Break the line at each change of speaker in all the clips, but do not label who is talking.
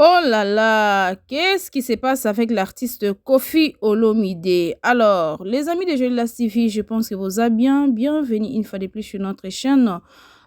Oh là là, qu'est-ce qui se passe avec l'artiste Koffi Olomide? Alors, les amis de Jolas TV, je pense que vous allez bien. Bienvenue une fois de plus sur notre chaîne.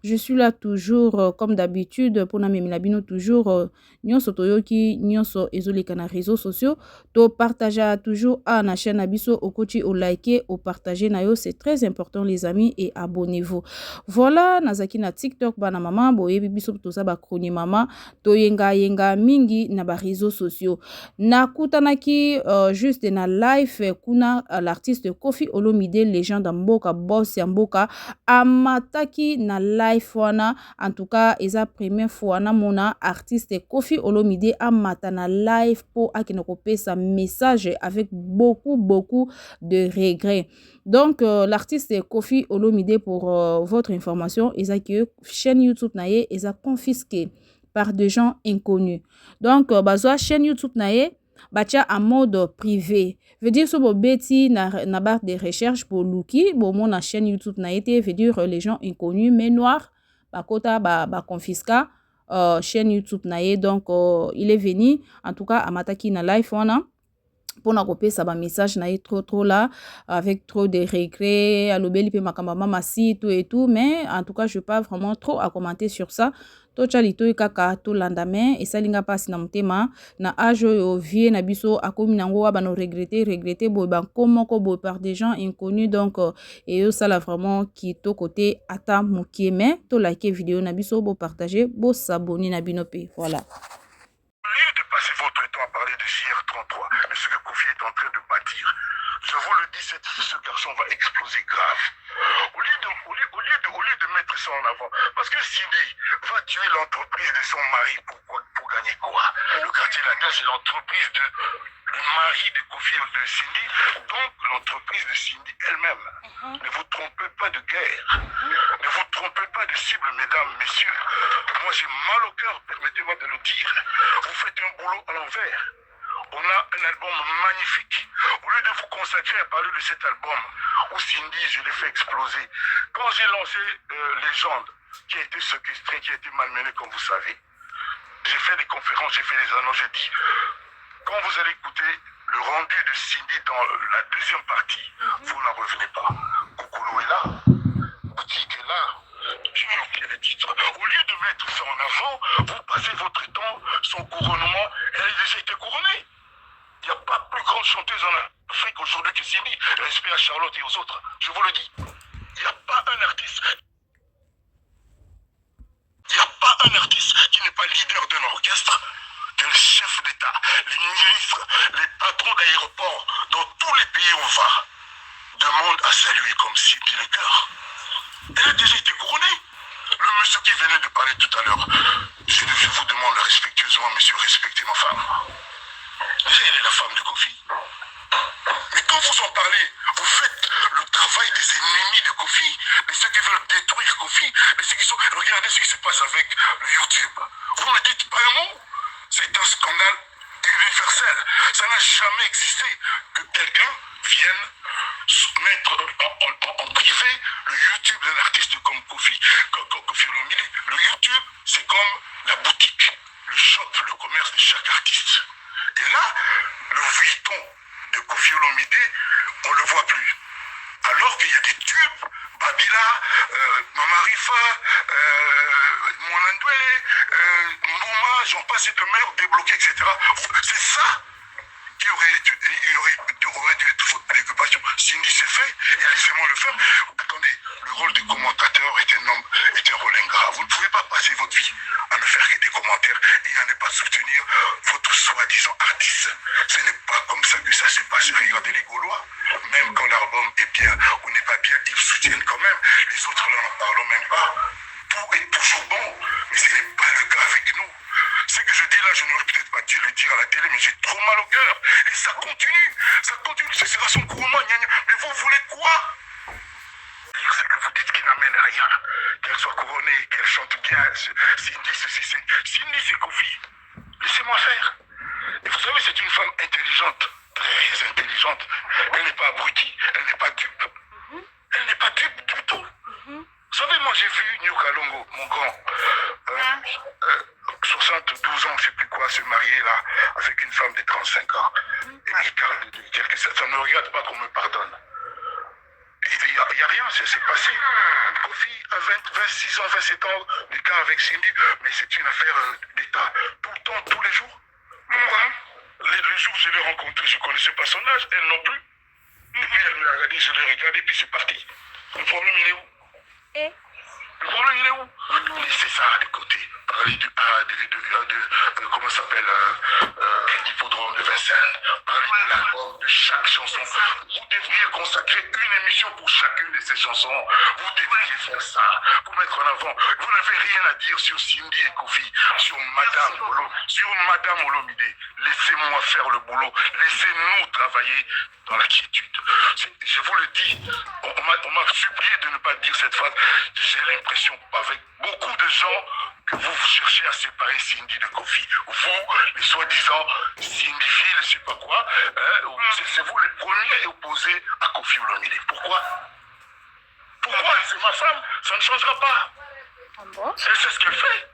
Je suis là toujours, comme d'habitude, pour Namemi Labino, toujours, nyonso toyoki, nyonso ezoleka na réseaux sociaux. To partager toujours à la chaîne Abiso, au coach, au liker, au partager nayo, c'est très important les amis et abonnez-vous. Voilà, nazaki na TikTok, bana mama, boye bibiso toza ba kroni mama, to yenga mingi na ba réseaux sociaux. Nakutanaki juste na live kuna l'artiste Koffi Olomide, légende mboka, boss ya mboka, amataki na live wana. En tout cas, eza première fois na mona artiste Koffi Olomide amata na live po akinoko pesa message avec beaucoup de regrets. Donc, l'artiste Koffi Olomide, pour votre information, eza que chaîne YouTube naye eza confisqué par des gens inconnus. Donc, bazwa chaîne YouTube naye batia en mode privé. Veut dire so bo beti na barre de recherche pour Luki, bo mon chaîne YouTube naye te, veut dire les gens inconnus mais noirs, bakota ba confisca chaîne YouTube naye. Donc, il est venu en tout cas amataki na live wana pour na copier ça ba message na trop là avec trop de regrets alobeli pe makamba mama si tout et tout, mais en tout cas je pas vraiment trop à commenter sur ça. To chalito kaka to landame et salinga passe na mutema na âge au vie na biso akomi nango ba no regretter bo ban comment ko bo par des gens inconnus. Donc et ça là vraiment qui to côté ata mokie, mais to like vidéo na biso, bo partager, bo s'abonner na binope. Voilà.
Au lieu de passer votre temps à parler de JR33, mais ce que Koffi est en train de bâtir, je vous le dis, ce garçon va exploser grave. Au lieu de mettre ça en avant, parce que Cindy va tuer l'entreprise de son mari pour gagner quoi? Le quartier latin, c'est l'entreprise de le mari de Koffi de Cindy, donc l'entreprise de Cindy elle-même. Ne vous trompez pas de guerre. Ne vous trompez pas de cible, mesdames, messieurs. Moi, j'ai mal au cœur, permettez-moi de le dire. Vous faites un boulot à l'envers. On a un album magnifique. Au lieu de vous consacrer à parler de cet album, où Cindy, je l'ai fait exploser. Quand j'ai lancé Légende, qui a été séquestré, qui a été malmené, comme vous savez, j'ai fait des conférences, j'ai fait des annonces, j'ai dit, quand vous allez écouter le rendu de Cindy dans la deuxième partie, vous n'en revenez pas. Koukoulou est là, Boutique est là, j'ai oublié le titre. Au lieu de mettre ça en avant, vous passez votre temps, son couronnement, elle a déjà été couronnée. Il n'y a pas plus grande chanteuse en Afrique aujourd'hui que Cindy. Respect à Charlotte et aux autres, je vous le dis. Il n'y a pas un artiste. Il n'y a pas un artiste qui n'est pas leader d'un orchestre, que le chef d'État, les ministres, les patrons d'aéroports, dans tous les pays où on va, demandent à saluer comme Cindy le cœur. Elle a déjà été couronnée. Le monsieur qui venait de parler tout à l'heure, je vous demande respectueusement, monsieur, respectez ma femme. Déjà, elle est la femme de Koffi. Mais quand vous en parlez, vous faites le travail des ennemis de Koffi, de ceux qui veulent détruire Koffi, de ceux qui sont... Regardez ce qui se passe avec le YouTube. Vous ne dites pas un mot. C'est un scandale universel. Ça n'a jamais existé que quelqu'un vienne mettre en privé le YouTube d'un artiste comme Koffi Olomide. Le YouTube, c'est comme la boutique, le shop, le commerce de chaque artiste. Et là, le Vuitton de Koffi Olomide, on ne le voit plus. Alors qu'il y a des tubes, Babila, Mama Rifa, Mwanandwele, Mouma, j'en passe et de meilleurs débloqués, etc. C'est ça qui aurait dû être votre préoccupation. Cindy c'est fait, et laissez-moi le faire. Attendez, le rôle du commentateur est un rôle ingrat. Vous ne pouvez pas passer votre vie à ne faire que des commentaires et à ne pas soutenir votre soi-disant artiste. Ce n'est pas comme ça que ça se passe. Regardez les Gaulois. Même quand l'album est bien ou n'est pas bien, ils soutiennent quand même. Les autres, là, n'en parlons même pas. Tout est toujours bon, mais ce n'est pas le cas avec nous. Ce que je dis là, je n'aurais peut-être pas dû le dire à la télé, mais j'ai trop mal au cœur. Et ça continue, ce sera son couronnement. Mais vous voulez quoi? C'est que vous dites qu'il n'amène rien. Qu'elle soit couronnée, qu'elle chante bien. Cindy, c'est Koffi. Laissez-moi faire. Et vous savez, c'est une femme intelligente, très intelligente. Elle n'est pas abrutie, elle n'est pas dupe. Elle n'est pas dupe du tout. Vous savez, moi j'ai vu New Kalongo, mon grand, 72 ans, je ne sais plus quoi, se marier là avec une femme de 35 ans. Et l'écart de quelques... Ça ne me regarde pas qu'on me pardonne. Il n'y a rien, c'est passé. Kofi a 26 ans, 27 ans, l'écart avec Cindy, mais c'est une affaire d'État. Tout le temps, tous les jours. Pourquoi les jours où je l'ai rencontré, je ne connaissais pas son âge, elle non plus. Et puis elle me l'a regardé, je l'ai regardé, puis c'est parti. Le problème, il est où? Le problème, il est où? Laissez ça de côté. Parler comment ça s'appelle, l'hippodrome de Vincennes. Parler de l'album, de chaque chanson. Vous devriez consacrer une émission pour chacune de ces chansons. Vous devriez faire ça pour mettre en avant. Vous n'avez rien à dire sur Cindy et Kofi, sur Madame Olomide. Laissez-moi faire le boulot. Laissez-nous travailler dans la quiétude. Je vous le dis, on m'a supplié de ne pas dire cette phrase. J'ai l'impression, avec beaucoup de gens, que vous cherchez à séparer Cindy de Kofi. Vous, les soi-disant Cindyphiles, je ne sais pas quoi, c'est vous les premiers opposés à Kofi Olomide. Pourquoi? C'est ma femme, ça ne changera pas. Elle sait ce qu'elle fait.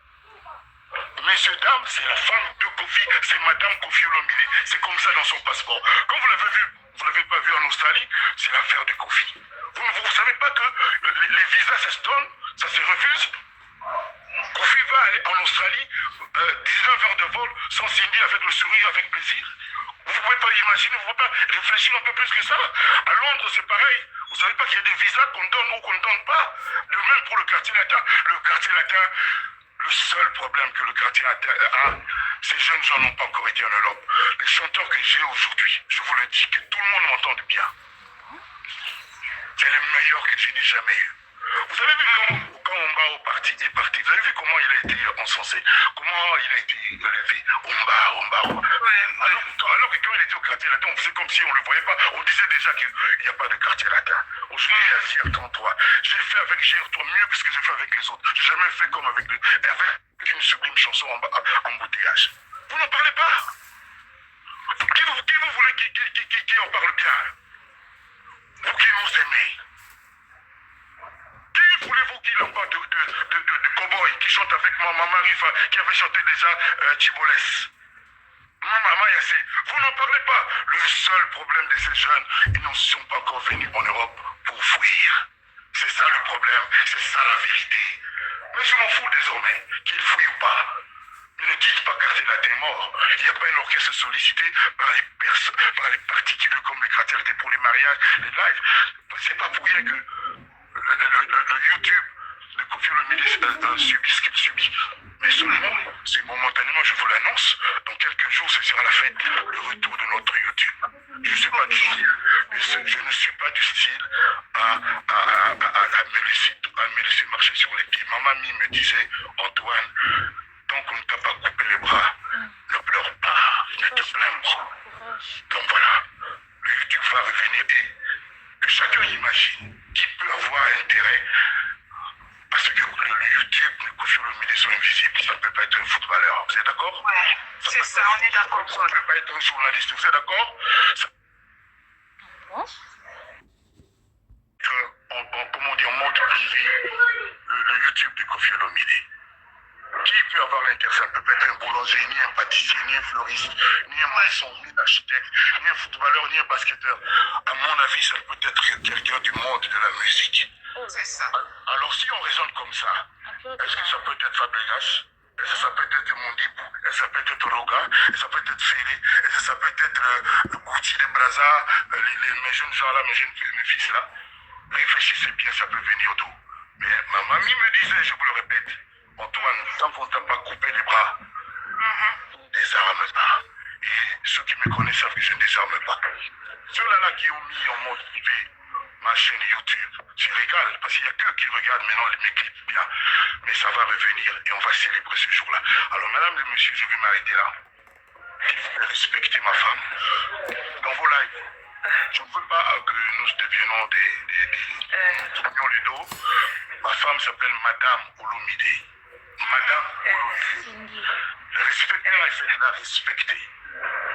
Messieurs, dames, c'est la femme de Kofi, c'est Madame Kofi Olomide. C'est comme ça dans son passeport. Quand vous l'avez vu, vous ne l'avez pas vu en Australie, c'est l'affaire de Kofi. Vous ne savez pas que les visas, ça se donne, ça se refuse. Kofi va aller en Australie, 19 heures de vol, sans Cindy, avec le sourire, avec plaisir. Vous ne pouvez pas imaginer, vous ne pouvez pas réfléchir un peu plus que ça. À Londres, c'est pareil. Vous ne savez pas qu'il y a des visas qu'on donne ou qu'on ne donne pas. De même pour le quartier latin. Le quartier latin, le seul problème que le quartier latin a, ces jeunes gens n'ont pas encore été en Europe. Les chanteurs que j'ai aujourd'hui, je vous le dis, que tout le monde m'entende bien. C'est les meilleurs que je n'ai jamais eu. Vous avez vu quand Omba est parti, vous avez vu comment il a été encensé, comment il a été élevé, Omba. Alors que quand il était au quartier latin, on faisait comme si on ne le voyait pas, on disait déjà qu'il n'y a pas de quartier latin. Aujourd'hui, il y a GR33. J'ai fait avec GR3 mieux que ce que j'ai fait avec les autres. J'ai jamais fait comme avec une sublime chanson en embouteillage. Vous n'en parlez pas. Qui vous voulez qui en parle bien? Vous qui nous aimez. Qui voulez-vous qu'il en parle de Cowboy qui chante avec moi, Maman Rifa, qui avait chanté déjà Tibolès? Maman Yassé, vous n'en parlez pas. Le seul problème de ces jeunes, ils ne sont pas encore venus en Europe pour fuir. C'est ça le problème, c'est ça la vérité. Mais je m'en fous désormais, qu'ils fuient ou pas. Ne dites pas quartier latin mort. Il n'y a pas un orchestre sollicité par les particuliers comme les quartiers latin pour les mariages, les lives. C'est pas pour rien que le YouTube de Kofi Olomide subit ce qu'il subit. Mais seulement, c'est momentanément, je vous l'annonce, dans quelques jours, ce sera la fête, le retour de notre YouTube. Je ne suis pas du style à me laisser marcher sur les pieds. Ma mamie me disait, Antoine, tant qu'on ne t'a pas coupé les bras, ne pleure pas, ne te plains pas. Donc voilà, le YouTube va revenir et que chacun imagine qui peut avoir intérêt parce que le YouTube de Kofi Olomide sont invisibles. Ça ne peut pas être un footballeur. Vous êtes d'accord?
Ouais, c'est ça, on est d'accord.
Ça ne peut pas être un journaliste. Vous êtes d'accord? Comment dire, en mode privé, le YouTube de Kofi Olomide. Qui peut avoir l'intérêt? Ça ne peut pas être un boulanger, ni un pâtissier, ni un fleuriste, ni un maçon, ni un architecte, ni un footballeur, ni un basketteur. À mon avis, ça peut être quelqu'un du monde de la musique.
C'est ça.
Alors si on raisonne comme ça, est-ce que ça peut être Fabregas? Est-ce que ça peut être Mondibou? Est-ce que ça peut être Roga? Est-ce que ça peut être Félé? Est-ce que ça peut être Gucci de Braza? Mes jeunes gens là, mes fils là? Réfléchissez bien, ça peut venir d'où? Mais ma mamie me disait, je vous le répète, Antoine, tant qu'on ne t'a pas coupé les bras, désarme pas. Et ceux qui me connaissent savent que je ne désarme pas. Ceux-là qui ont mis en mode privé ma chaîne YouTube, je régale, parce qu'il n'y a que qui regardent maintenant mes clips bien. Mais ça va revenir et on va célébrer ce jour-là. Alors, madame et monsieur, je vais m'arrêter là. S'il vous plaît, respectez ma femme. Dans vos lives, je ne veux pas que nous deviennons des tournions les dos. Ma femme s'appelle Madame Olomide. Madame Olomide. Respectez-la et faites-la respecter.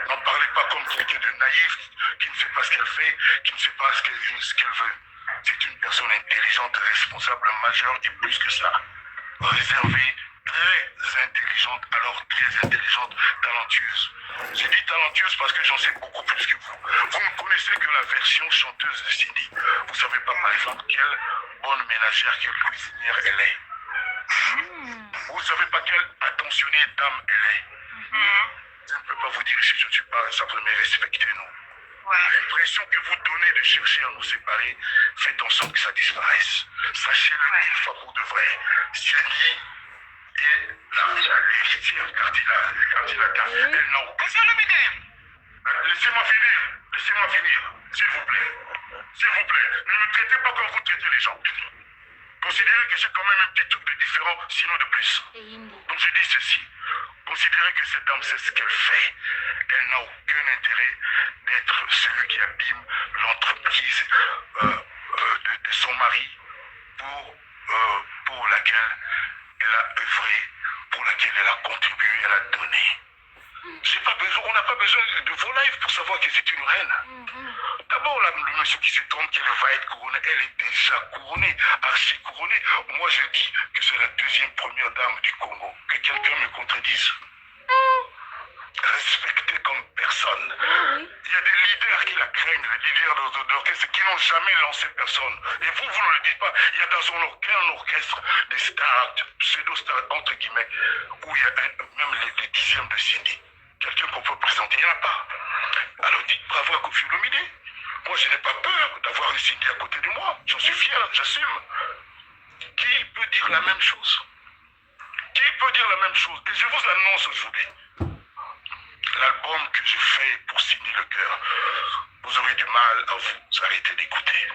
N'en parlez pas comme quelqu'un de naïf qui ne sait pas ce qu'elle fait, qui ne sait pas ce qu'elle veut. C'est une personne intelligente, responsable, majeure et plus que ça. Réservée de très intelligente, alors très intelligente, talentueuse. J'ai dit talentueuse parce que j'en sais beaucoup plus que vous. Vous ne connaissez que la version chanteuse de Cindy. Vous ne savez pas, par exemple, quelle bonne ménagère, quelle cuisinière elle est. Vous ne savez pas quelle attentionnée dame elle est. Je ne peux pas vous dire si je ne suis pas sa première, respectez-nous. L'impression que vous donnez de chercher à nous séparer, faites en sorte que ça disparaisse. Sachez-le une fois pour de vrai. Cindy est l'héritière cardinale. Elle n'a aucun... Laissez-moi finir, s'il vous plaît. S'il vous plaît, ne me traitez pas comme vous traitez les gens. Considérez que j'ai quand même un petit truc de différent, sinon de plus. Donc je dis ceci. Considérez que cette dame sait ce qu'elle fait. Elle n'a aucun intérêt d'être celui qui abîme l'entreprise de son mari pour laquelle elle a œuvré, pour laquelle elle a contribué, elle a donné. On n'a pas besoin de vos lives pour savoir que c'est une reine. D'abord, le monsieur qui se trompe qu'elle va être couronnée, elle est déjà couronnée, archi couronnée. Moi, je dis que c'est la deuxième première dame du Congo. Que quelqu'un me contredise. Respectée comme personne. Il y a des leaders qui la craignent, les leaders d'orchestre qui n'ont jamais lancé personne. Et vous ne le dites pas. Il y a dans un orchestre des stars, pseudo-stars, entre guillemets, où il y a même les dixièmes de Cindy. Quelqu'un qu'on peut présenter, il n'y en a pas. Alors dites bravo à Koffi Olomide. Moi, je n'ai pas peur d'avoir une Cindy à côté de moi. J'en suis fier, j'assume. Qui peut dire la même chose? Qui peut dire la même chose? Et je vous annonce aujourd'hui, l'album que je fais pour Cindy Le Cœur, vous aurez du mal à vous arrêter de l'écouter.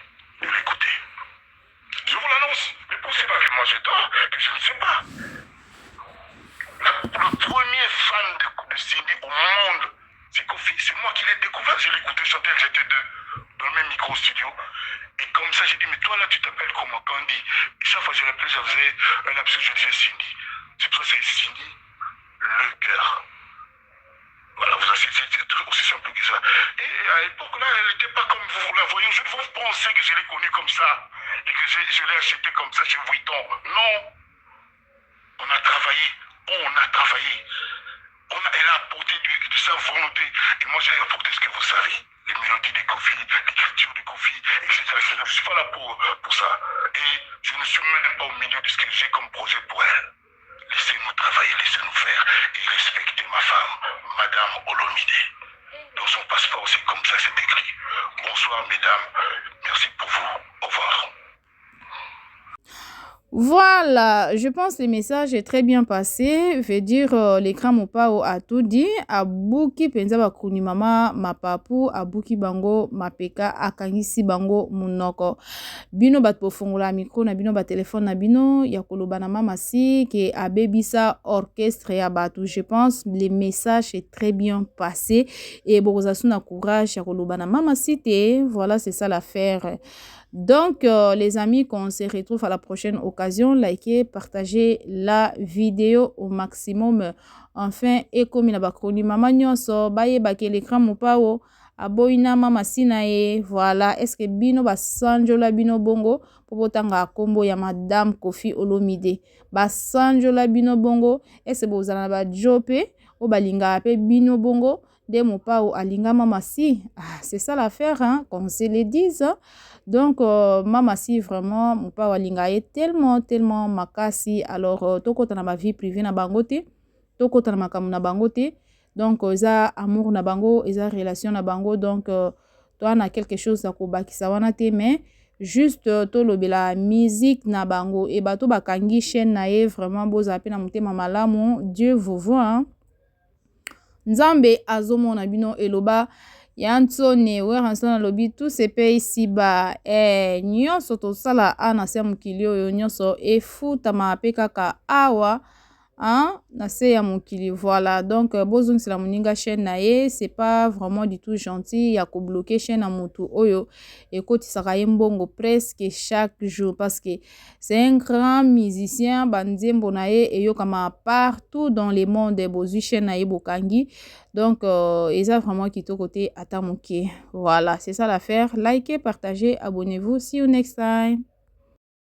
Je vous l'annonce. Ne pensez pas que moi j'ai tort, que je ne sais pas. Le premier fan de Cindy au monde, c'est Koffi. C'est moi qui l'ai découvert. Je l'écoutais chanter, j'étais dans le même micro-studio. Et comme ça, j'ai dit, mais toi là, tu t'appelles comment? Candy. Et chaque fois que je l'appelais, je faisais un lapsus, je disais Cindy. C'est pour ça que c'est Cindy Le Cœur. Voilà, c'est aussi simple que ça. Et à l'époque, là, elle n'était pas comme vous la voyez. Je ne vous pensez que je l'ai connue comme ça. Et que je l'ai achetée comme ça chez Vuitton. Non. On a travaillé. Elle a apporté de sa volonté. Et moi, j'ai apporté ce que vous savez. Les mélodies de Koffi, l'écriture de Koffi, etc. Je ne suis pas là pour ça. Et je ne suis même pas au milieu de ce que j'ai comme projet pour elle. Laissez-nous travailler, laissez-nous faire. Et respectez ma femme, Madame Olomide. Dans son passeport, c'est comme ça, c'est écrit. Bonsoir, mesdames. Merci pour vous. Au revoir.
Voilà, je pense que le message est très bien passé. Veut dire l'écran Mopao a tout dit. Abuki penza bakuni mama mapapu, abuki bango mapeka akangisi bango munoko. Bino bat pofungula micro na bino ba téléphone na bino ya koloba na mama si ke abebisa orchestre ya batu. Je pense le message est très bien passé et bokozasuna courage ya koloba na mama si te. Voilà, c'est ça l'affaire. Donc, les amis, qu'on se retrouve à la prochaine occasion, likez, partagez la vidéo au maximum. Enfin, et comme il a bakoni mama nyonso, baye bake l'écran mopao, aboina mama sinae, voilà. Est-ce que bino basanjola bino bongo, popotanga kombo ya Madame Koffi Olomide. Basanjola bino bongo, est-ce que bozana ba jope, o balinga ape bino bongo, de mopao alinga mama si. Ah, c'est ça l'affaire, hein, qu'on se le dise, hein. Donc, mama si vraiment, mon père walinga est tellement makasi. Alors, toko tana ma vie privée na bangote, toko tana makamu na bangote. Donc, eza amour na bango, eza relation na bango. Donc, toi na quelque chose à kobaki sawana te, mais juste to lobela musique na bango. Et bato bakangi chaîne na ye vraiment boza ape na mutema malamu. Dieu vous voit, hein. Nzambe azomo na bino eloba. Yansone weransona lobi tout se paye ici bas nyonso tosala ana se mokili oyo nyonso efutama pe kaka awa na se ya mokili. Voilà, donc bozongisela moninga chaîne na ye, c'est pas vraiment du tout gentil ya ko bloquer chaîne na mutu oyo ekotisaka ye mbongo presque chaque jour parce que c'est un grand musicien. Banzembo na ye eyokama partout dans le monde, bozwi chaîne na ye bokangi. Donc, eza vraiment kitoko te ata moke. Voilà, c'est ça l'affaire. Likez, partagez, abonnez-vous. See you next time.